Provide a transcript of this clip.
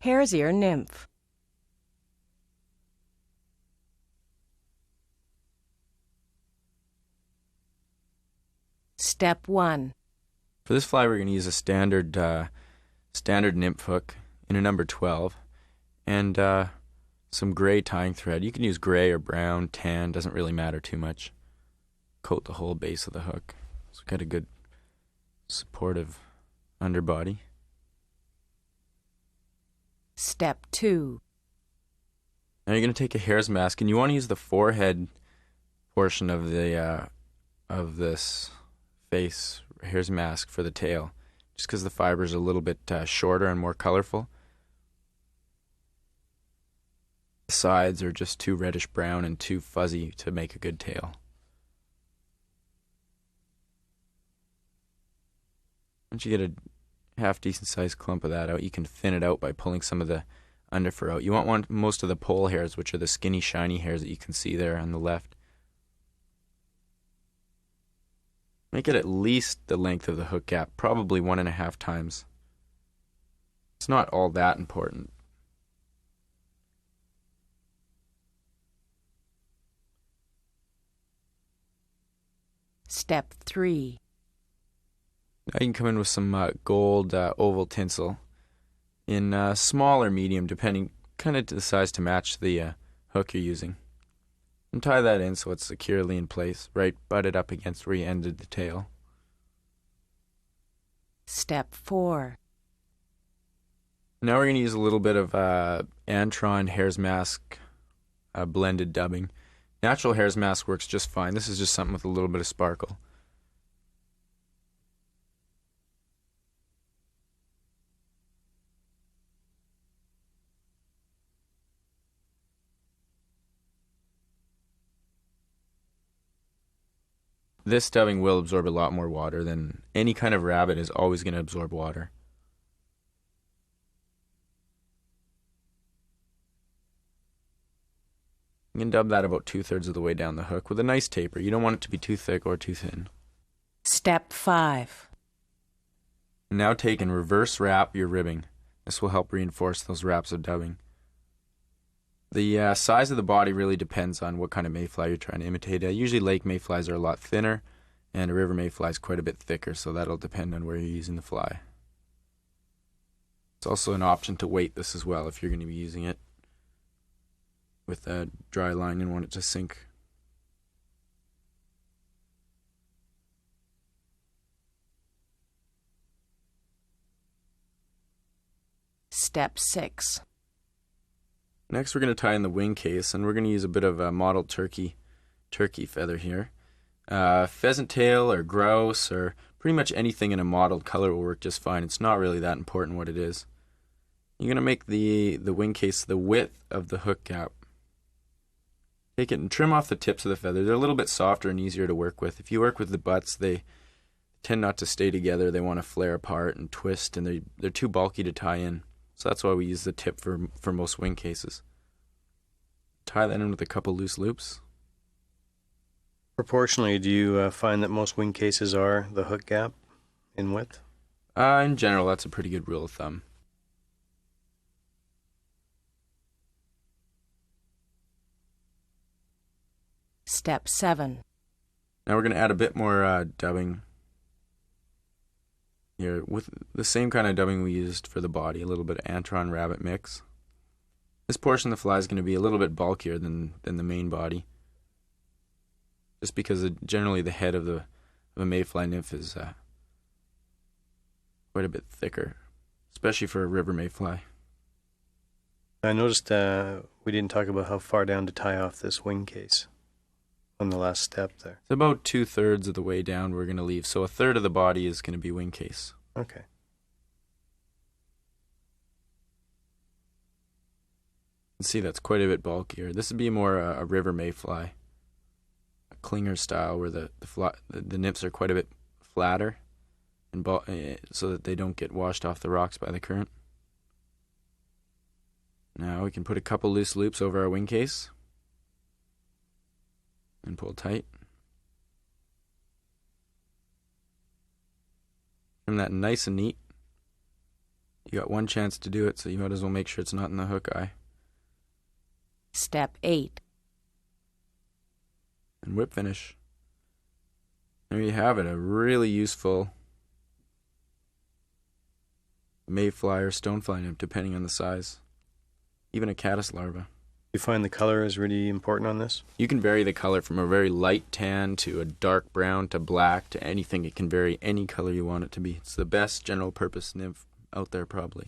Hare's ear nymph. Step 1. For this fly, we're going to use a standard nymph hook in a number 12 and some gray tying thread. You can use gray or brown, tan, doesn't really matter too much. Coat the whole base of the hook. So get a good supportive underbody. Step 2. Now you're going to take a hare's mask, and you want to use the forehead portion of this face hare's mask for the tail, just because the fibers are a little bit shorter and more colorful. The sides are just too reddish brown and too fuzzy to make a good tail. Once you get a half decent sized clump of that out, you can thin it out by pulling some of the underfur out. You want most of the pole hairs, which are the skinny shiny hairs that you can see there on the left. Make it at least the length of the hook gap, probably 1.5 times. It's not all that important. Step 3. Now you can come in with some gold oval tinsel in small or medium, depending kind of to the size to match the hook you're using. And tie that in so it's securely in place, right butted up against where you ended the tail. Step 4. Now we're going to use a little bit of Antron hare's mask blended dubbing. Natural hare's mask works just fine. This is just something with a little bit of sparkle. This dubbing will absorb a lot more water than any kind of rabbit is always going to absorb water. You can dub that about 2/3 of the way down the hook with a nice taper. You don't want it to be too thick or too thin. Step 5. Now take and reverse wrap your ribbing. This will help reinforce those wraps of dubbing. The size of the body really depends on what kind of mayfly you're trying to imitate. Usually lake mayflies are a lot thinner, and a river mayfly is quite a bit thicker, so that'll depend on where you're using the fly. It's also an option to weight this as well if you're going to be using it with a dry line and want it to sink. Step 6. Next we're going to tie in the wing case, and we're going to use a bit of a mottled turkey feather here. Pheasant tail or grouse or pretty much anything in a mottled color will work just fine. It's not really that important what it is. You're going to make the wing case the width of the hook gap. Take it and trim off the tips of the feather. They're a little bit softer and easier to work with. If you work with the butts, they tend not to stay together. They want to flare apart and twist, and they're too bulky to tie in. So that's why we use the tip for most wing cases. Tie that in with a couple loose loops. Proportionally, do you find that most wing cases are the hook gap in width? In general, that's a pretty good rule of thumb. Step 7. Now we're going to add a bit more dubbing here with the same kind of dubbing we used for the body, a little bit of Antron rabbit mix. This portion of the fly is going to be a little bit bulkier than the main body, just because generally the head of a mayfly nymph is quite a bit thicker, especially for a river mayfly. I noticed we didn't talk about how far down to tie off this wing case on the last step there. It's about 2/3 of the way down we're going to leave, so 1/3 of the body is going to be wing case. Okay. You can see that's quite a bit bulkier. This would be more a river mayfly, a clinger style, where the nymphs are quite a bit flatter, and so that they don't get washed off the rocks by the current. Now we can put a couple loose loops over our wing case and pull tight. Trim that nice and neat. You got one chance to do it, so you might as well make sure it's not in the hook eye. Step 8. And whip finish. There you have it, a really useful mayfly or stonefly nymph, depending on the size. Even a caddis larva. You find the color is really important on this? You can vary the color from a very light tan to a dark brown to black to anything. It can vary any color you want it to be. It's the best general purpose nymph out there, probably.